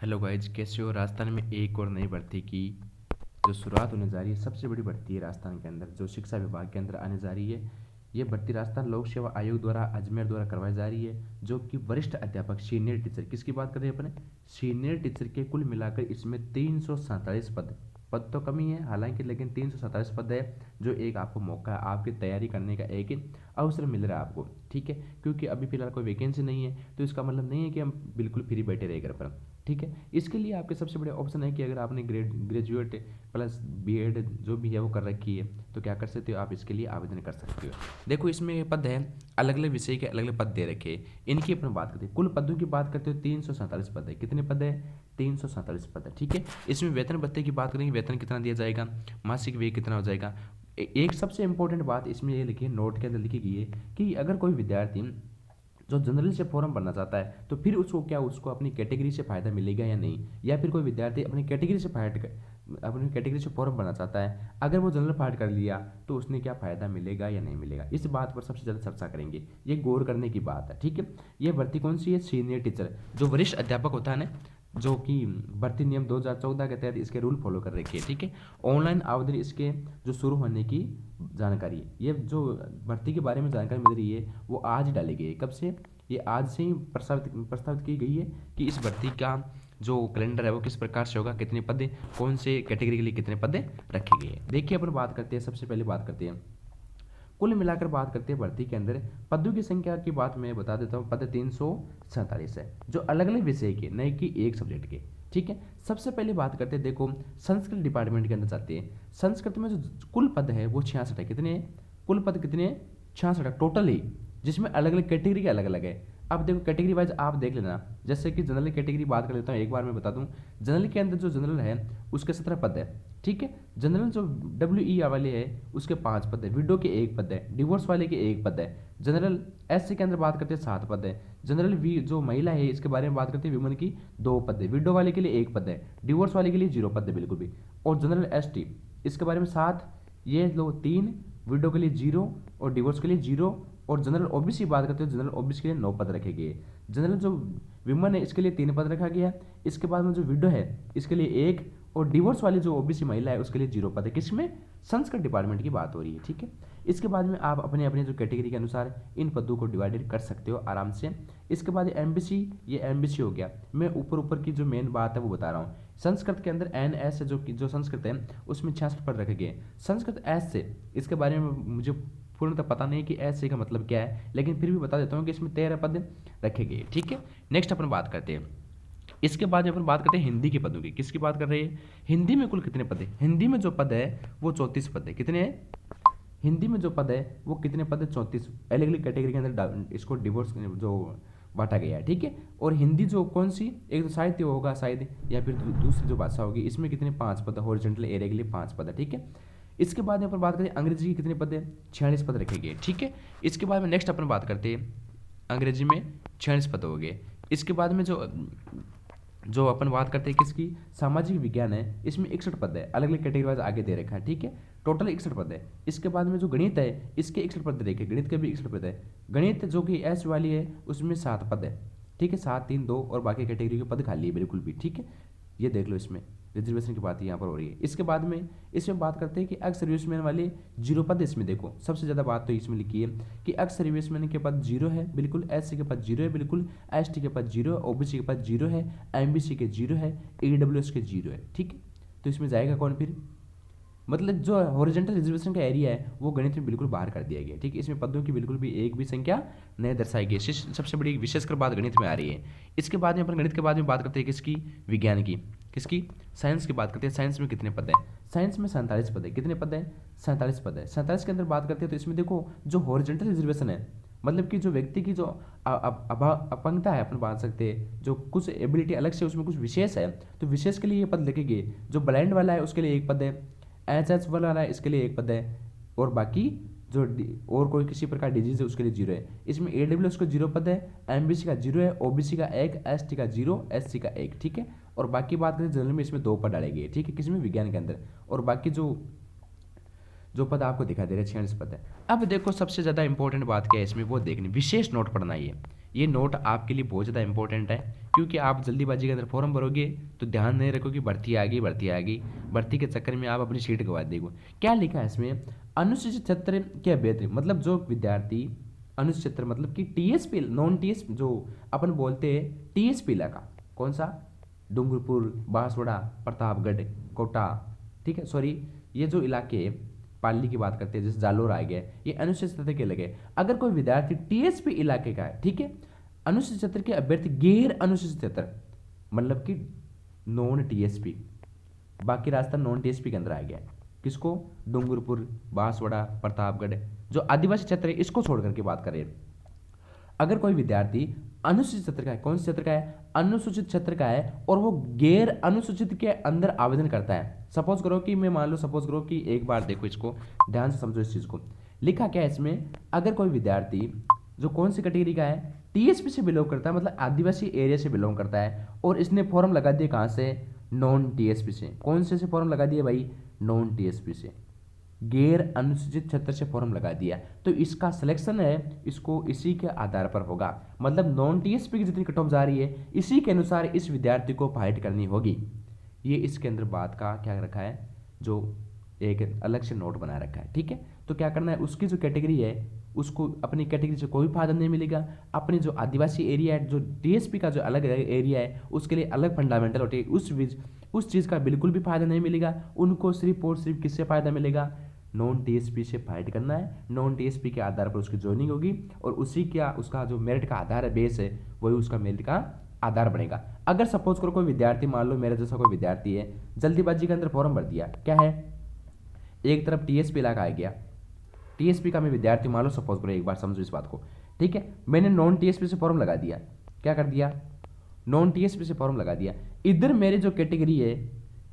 Hello guys, कैसे हो। राजस्थान में एक और नई भर्ती की जो शुरुआत होने जा रही है। सबसे बड़ी भर्ती है राजस्थान के अंदर, जो शिक्षा विभाग के अंदर आने जा रही है। ये भर्ती राजस्थान लोक सेवा आयोग द्वारा अजमेर द्वारा करवाई जा रही है, जो कि वरिष्ठ अध्यापक सीनियर टीचर, किसकी बात कर रहे हैं अपने, सीनियर टीचर के कुल मिलाकर इसमें 347 पद। पद तो कमी है हालांकि, लेकिन 347 पद है, जो एक आपको मौका है, आपकी तैयारी करने का एक अवसर मिल रहा है आपको। ठीक है, क्योंकि अभी फिलहाल कोई वैकेंसी नहीं है, तो इसका मतलब नहीं है कि हम बिल्कुल फ्री बैठे रहे घर पर। ठीक है, इसके लिए आपके सबसे बड़े ऑप्शन है कि अगर आपने ग्रेजुएट प्लस बीएड जो भी है वो कर रखी है, तो क्या कर सकते हो आप, इसके लिए आवेदन कर सकते हो। देखो, इसमें ये पद है, अलग अलग विषय के अलग अलग पद दे रखे हैं। इनकी अपन बात करते हैं, कुल पदों की बात करते हो 347 पद है। कितने पद है? 347 पद है। ठीक है, इसमें वेतन भत्ते की बात करेंगे, वेतन कितना दिया जाएगा, मासिक व्यय कितना हो जाएगा। एक सबसे इंपॉर्टेंट बात इसमें ये लिखी है, नोट के अंदर लिखी गई है कि अगर कोई विद्यार्थी जो जनरल से फॉर्म भरना चाहता है, तो फिर उसको क्या, उसको अपनी कैटेगरी से फ़ायदा मिलेगा या नहीं, या फिर कोई विद्यार्थी अपनी कैटेगरी से फॉर्म भरना चाहता है, अगर वो जनरल फाइट कर लिया तो उसने क्या फ़ायदा मिलेगा या नहीं मिलेगा, इस बात पर सबसे ज़्यादा चर्चा करेंगे। ये गौर करने की बात है। ठीक है, ये भर्ती कौन सी है? सीनियर टीचर, जो वरिष्ठ अध्यापक होता है ना, जो कि भर्ती नियम 2014 के तहत इसके रूल फॉलो कर रखे हैं। ठीक है, ऑनलाइन आवेदन इसके जो शुरू होने की जानकारी है, ये जो भर्ती के बारे में जानकारी मिल रही है वो आज डाली गई है। कब से? ये आज से ही प्रस्तावित की गई है कि इस भर्ती का जो कैलेंडर है वो किस प्रकार से होगा, कितने पद, कौन से कैटेगरी के लिए कितने पद रखे गए हैं। देखिए, अपन बात करते हैं, सबसे पहले बात करते हैं, कुल मिलाकर बात करते हैं भर्ती के अंदर पदों की संख्या की बात मैं बता देता हूँ। पद 347 है, जो अलग अलग विषय के, नहीं कि एक सब्जेक्ट के। ठीक है, सबसे पहले बात करते हैं, देखो संस्कृत डिपार्टमेंट के अंदर जाते हैं। संस्कृत में जो कुल पद है वो 66 है। कितने हैं? कुल पद कितने हैं? 66 है टोटल ही, जिसमें अलग अलग कैटेगरी के अलग अलग है। अब देखो कैटेगरी वाइज आप देख लेना, जैसे कि जनरल कैटेगरी बात कर लेता हूँ, एक बार मैं बता दूँ। जनरल के अंदर जो जनरल है उसके 17 पद है। ठीक है, जनरल जो WE वाले है उसके 5 पद है, विडो के 1 पद है, डिवोर्स वाले के 1 पद है। जनरल SC के अंदर बात करते हैं 7 पद है। जनरल वी जो महिला है इसके बारे में बात करते हैं, विमेन की 2 पद है, विडो वाले के लिए 1 पद है, डिवोर्स वाले के लिए 0 पद है बिल्कुल भी। और जनरल ST इसके बारे में 7, ये लो 3, विडो के लिए 0 और डिवोर्स के लिए 0। और जनरल OBC बात करते हैं, जनरल OBC के लिए 9 पद रखे गए। जनरल जो विमेन है इसके लिए 3 पद रखा गया। इसके बाद में जो विडो है इसके लिए 1, और डिवोर्स वाली जो OBC महिला है उसके लिए 0 पद है। किसमें? संस्कृत डिपार्टमेंट की बात हो रही है। ठीक है, इसके बाद में आप अपने अपने जो कैटेगरी के अनुसार इन पदों को डिवाइडेड कर सकते हो आराम से। इसके बाद MBC, ये MBC हो गया। मैं ऊपर ऊपर की जो मेन बात है वो बता रहा हूँ। संस्कृत के अंदर NS जो संस्कृत है उसमें 66 पद रखे गए। संस्कृत S से, इसके बारे में मुझे पूर्णतः पता नहीं कि ऐसे का मतलब क्या है, लेकिन फिर भी बता देता हूँ कि इसमें 13 पद रखे गए। ठीक है, नेक्स्ट अपन बात करते हैं, इसके बाद अपन बात करते हैं हिंदी के पदों की। किसकी बात कर रहे हैं? हिंदी में कुल कितने पद है? हिंदी में जो पद है वो 34 पद है। कितने हैं? हिंदी में जो पद है वो कितने पद है? 34। अलग अलग कैटेगरी के अंदर इसको डिवोर्स जो बांटा गया है। ठीक है, और हिंदी जो कौन सी, एक तो साहित्य होगा शायद, या फिर दूसरी जो भाषा होगी, इसमें कितने? 5 पद है, हॉरिजॉन्टल एरिया के लिए 5 पद है। ठीक है, इसके बाद में अपन बात करें अंग्रेजी की कितने पद है? 46 पद रखे गए। ठीक है, इसके बाद में नेक्स्ट अपन बात करते हैं, अंग्रेजी में 46 पद हो गए। इसके बाद में जो जो अपन बात करते हैं किसकी, सामाजिक विज्ञान है, इसमें 61 पद है, अलग अलग कैटेगरी वाइज आगे दे रखा है। ठीक है, टोटल 61 पद है। इसके बाद में जो गणित है इसके 61 पद देखे, गणित के भी 61 पद है। गणित जो कि S वाली है उसमें 7 पद है। ठीक है, 7, 3, 2 और बाकी कैटेगरी के पद खाली है बिल्कुल भी। ठीक है, ये देख लो, इसमें रिजर्वेशन की बात यहाँ पर हो रही है। इसके बाद में इसमें बात करते हैं कि एक्स सर्विसमैन वाले 0 पद। इसमें देखो सबसे ज़्यादा बात तो इसमें लिखी है कि एक्स सर्विसमैन के पद 0 है बिल्कुल, SC के पद 0 है बिल्कुल, ST के पद 0 है, OBC के पद 0 है, MBC के 0 है, EWS के 0 है। ठीक है, तो इसमें जाएगा कौन फिर? मतलब जो हॉरिजॉन्टल रिजर्वेशन का एरिया है वो गणित में बिल्कुल बाहर कर दिया गया। ठीक है, इसमें पदों की बिल्कुल भी एक भी संख्या नहीं दर्शाई गई। सबसे बड़ी विशेषकर बात गणित में आ रही है। इसके बाद में अपन गणित के बाद में बात करते हैं किसकी, विज्ञान की। किसकी? साइंस की बात करते हैं। साइंस में कितने पद हैं? साइंस में 47 पद है। कितने पद हैं? 47 पद है। 47 के अंदर बात करते हैं तो इसमें देखो जो हॉरिजॉन्टल रिजर्वेशन है, मतलब कि जो व्यक्ति की जो अपंगता है, अपन बात सकते हैं, जो कुछ एबिलिटी अलग से उसमें कुछ विशेष है, तो विशेष के लिए ये पद लिखे गए। जो ब्लाइंड वाला है उसके लिए 1 पद है, HH वाला है इसके लिए 1 पद है, और बाकी जो और कोई किसी प्रकार डिजीज है उसके लिए 0 है। इसमें AWS का 0 पद है, MBC का 0 है, OBC का 1, ST का 0, SC का 1। ठीक है, और बाकी बात करें जनरल में इसमें 2 पद डाले गए। ठीक है, किसमें? विज्ञान के अंदर। और बाकी जो जो पद आपको दिखाई दे रहे हैं 46 पद है। अब देखो सबसे ज़्यादा इंपॉर्टेंट बात क्या है इसमें वो देखनी, विशेष नोट पढ़ना ये नोट आपके लिए बहुत ज़्यादा इंपॉर्टेंट है, क्योंकि आप जल्दीबाजी के अंदर फॉर्म भरोगे तो ध्यान नहीं रखो कि भर्ती आ गई भर्ती आ गई, भर्ती के चक्कर में आप अपनी सीट गवा देगो। क्या लिखा है इसमें, अनुसूचित क्षेत्र के अभ्यर्थी, मतलब जो विद्यार्थी अनुसूचित क्षेत्र मतलब कि टीएसपी नॉन टीएस जो अपन बोलते हैं टीएसपी इलाका, कौन सा, डूंगरपुर, बांसवाड़ा, प्रतापगढ़, कोटा, ठीक है, सॉरी ये जो इलाके पाली की बात करते हैं जैसे जालोर आ गया, ये अनुसूचित क्षेत्र के लगे। अगर कोई विद्यार्थी टीएसपी इलाके का है, ठीक है, अनुसूचित क्षेत्र के अभ्यर्थी गैर अनुसूचित क्षेत्र मतलब कि नॉन टीएसपी, बाकी रास्ता नॉन टीएसपी के अंदर आ गया, किसको, डूंगरपुर, बांसवाड़ा, प्रतापगढ़, जो आदिवासी क्षेत्र है इसको छोड़ करके बात करें। अगर कोई विद्यार्थी अनुसूचित क्षेत्र का है, कौन से क्षेत्र का है, अनुसूचित क्षेत्र का है, और वो गैर अनुसूचित के अंदर आवेदन करता है, सपोज करो कि मैं मान लो सपोज करो कि एक बार देखो इसको ध्यान से समझो इस चीज को, लिखा क्या है इसमें, अगर कोई विद्यार्थी जो कौन सी कैटेगरी का है, टीएसपी से बिलोंग करता है, मतलब आदिवासी एरिया से बिलोंग करता है, और इसने फॉर्म लगा दिया कहाँ से, नॉन टीएसपी से, कौन से फॉर्म लगा दिया भाई, नॉन टीएसपी से, गैर अनुसूचित क्षेत्र से फॉर्म लगा दिया, तो इसका सिलेक्शन है इसको इसी के आधार पर होगा, मतलब नॉन टीएसपी की जितनी कट ऑफ जा रही है इसी के अनुसार इस विद्यार्थी को फाइट करनी होगी। ये इसके अंदर बात का क्या रखा है, जो एक अलग से नोट बना रखा है, ठीक है। तो क्या करना है, उसकी जो कैटेगरी है उसको अपनी कैटेगरी से कोई फायदा नहीं मिलेगा, अपनी जो आदिवासी एरिया है, जो टीएसपी का जो अलग एरिया है उसके लिए अलग फंडामेंटल होती है, उस चीज़ का बिल्कुल भी फायदा नहीं मिलेगा उनको, सिर्फ और सिर्फ किससे फायदा मिलेगा, नॉन टीएसपी से फाइट करना है, नॉन टीएसपी के आधार पर उसकी ज्वाइनिंग होगी, और उसी का उसका जो मेरिट का आधार है, बेस है, वही उसका मेरिट का आधार बनेगा। अगर सपोज करो कोई विद्यार्थी, मान लो मेरे जैसा कोई विद्यार्थी है, जल्दीबाजी के अंदर फॉर्म भर दिया, क्या है, एक तरफ टीएसपी इलाका आ गया, टीएसपी का मैं विद्यार्थी मान लो सपोज करो, एक बार समझो इस बात को, ठीक है, मैंने नॉन टीएसपी से फॉर्म लगा दिया, क्या कर दिया, नॉन टीएसपी से फॉर्म लगा दिया, इधर मेरी जो कैटेगरी है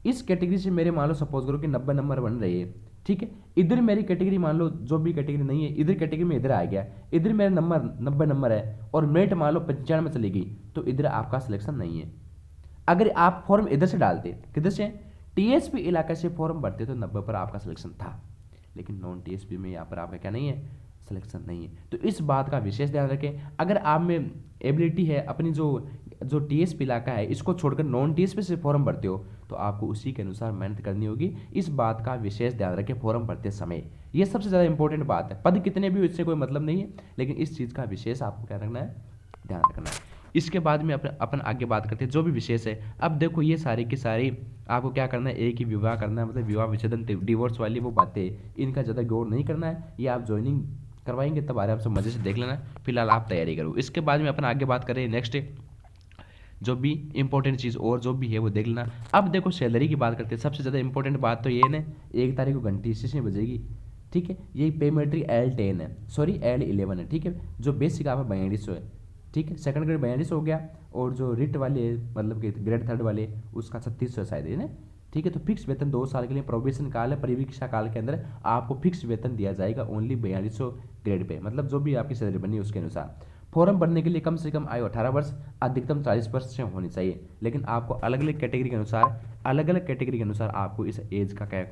इस कैटेगरी से मेरे मान लो सपोज करो कि 90 नंबर बन रहे हैं, ठीक है, इधर मेरी कैटेगरी मान लो जो भी कैटेगरी नहीं है, इधर कैटेगरी में इधर आ गया, इधर मेरा नंबर 90 नंबर है और मेरिट मान लो 95 चली गई, तो इधर आपका सिलेक्शन नहीं है। अगर आप फॉर्म इधर से डालते, किधर से, टीएसपी इलाके से फॉर्म भरते तो 90 पर आपका सिलेक्शन था, लेकिन नॉन टीएसपी में यहाँ पर आपका क्या नहीं है, सिलेक्शन नहीं है। तो इस बात का विशेष ध्यान रखें, अगर आप में एबिलिटी है, अपनी जो टीएसपी इलाका है इसको छोड़कर नॉन टीएसपी से फॉर्म भरते हो तो आपको उसी के अनुसार मेहनत करनी होगी, इस बात का विशेष ध्यान रखें फॉर्म भरते समय, ये सबसे ज़्यादा इंपॉर्टेंट बात है। पद कितने भी हो इससे कोई मतलब नहीं है, लेकिन इस चीज़ का विशेष आपको क्या रखना है, ध्यान रखना है। इसके बाद में अपन आगे बात करते हैं जो भी विशेष है। अब देखो ये सारी की सारी आपको क्या करना है, एक ही विवाह करना है, मतलब विवाह विच्छेदन डिवोर्स वाली वो बातें, इनका ज़्यादा गौर नहीं करना है, ये आप ज्वाइनिंग करवाएंगे तब आराम से मज़े से देख लेना, फिलहाल आप तैयारी करो। इसके बाद में अपन आगे बात करें नेक्स्ट जो भी इंपॉर्टेंट चीज़ और जो भी है वो देख लेना। अब देखो सैलरी की बात करते हैं, सबसे ज़्यादा इंपॉर्टेंट बात तो ये ना, 1 तारीख को घंटी इसी बजेगी, ठीक है, ये पे मैट्रिक L10 है, सॉरी L11 है, ठीक है, जो बेसिक आपका 4200 है, ठीक है, सेकंड ग्रेड 4200 हो गया, और जो रिट वाले है मतलब कि ग्रेड 3 वाले उसका 3600 शायद है ना, ठीक है। तो फिक्स वेतन 2 साल के लिए प्रोबेशन काल है, परिवीक्षा काल के अंदर आपको फिक्स वेतन दिया जाएगा ओनली 4200 ग्रेड पे, मतलब जो भी आपकी सैलरी बनी उसके अनुसार। फॉर्म भरने के लिए कम से कम आयु 18 वर्ष, अधिकतम 40 वर्ष से होनी चाहिए, लेकिन आपको अलग अलग कैटेगरी के अनुसार आपको इस एज का क्या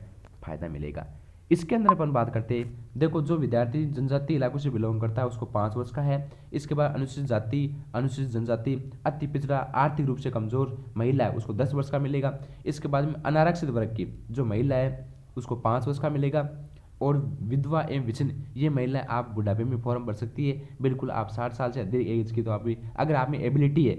फायदा मिलेगा। इसके अंदर अपन बात करते हैं, देखो जो विद्यार्थी जनजातीय इलाकों से बिलोंग करता है उसको 5 वर्ष का है। इसके बाद अनुसूचित जाति, अनुसूचित जनजाति, अति पिछड़ा, आर्थिक रूप से कमजोर महिला है उसको 10 वर्ष का मिलेगा। इसके बाद में अनारक्षित वर्ग की जो महिला है उसको 5 वर्ष का मिलेगा। और विधवा एवं विच्छिन्न ये महिलाएं आप बुढ़ापे में फॉर्म भर सकती है, बिल्कुल आप 60 साल से अधिक एज की, तो आप भी अगर आप में एबिलिटी है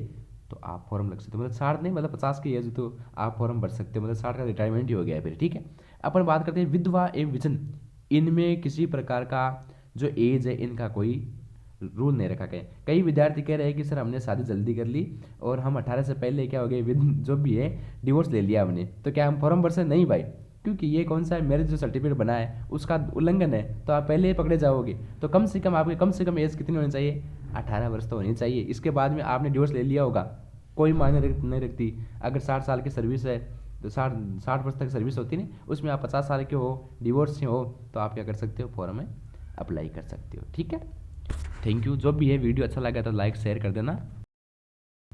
तो आप फॉर्म लग सकते हो, मतलब 60 नहीं मतलब 50 की एज तो आप फॉर्म भर सकते हो, मतलब 60 का रिटायरमेंट ही हो गया है फिर, ठीक है। अपन बात करते हैं विधवा एवं विच्छिन्न, इनमें किसी प्रकार का जो एज है इनका कोई रूल नहीं रखा गया। कई विद्यार्थी कह रहे हैं कि सर हमने शादी जल्दी कर ली और हम 18 से पहले क्या हो गए जो भी है डिवोर्स ले लिया हमने, तो क्या हम फॉर्म भर सकते? नहीं भाई, क्योंकि ये कौन सा है, मैरिज जो सर्टिफिकेट बना है उसका उल्लंघन है, तो आप पहले ही पकड़े जाओगे। तो कम से कम आपकी कम से कम एज कितनी होनी चाहिए, 18 वर्ष तो होनी चाहिए। इसके बाद में आपने डिवोर्स ले लिया होगा कोई मायने नहीं रखती। अगर 60 साल की सर्विस है तो 60 वर्ष तक सर्विस होती नहीं, उसमें आप 50 साल के हो, डिवोर्स से हो, तो आप क्या कर सकते हो, फॉर्म में अप्लाई कर सकते हो, ठीक है। Thank you. जो भी है वीडियो अच्छा लगा तो लाइक शेयर कर देना।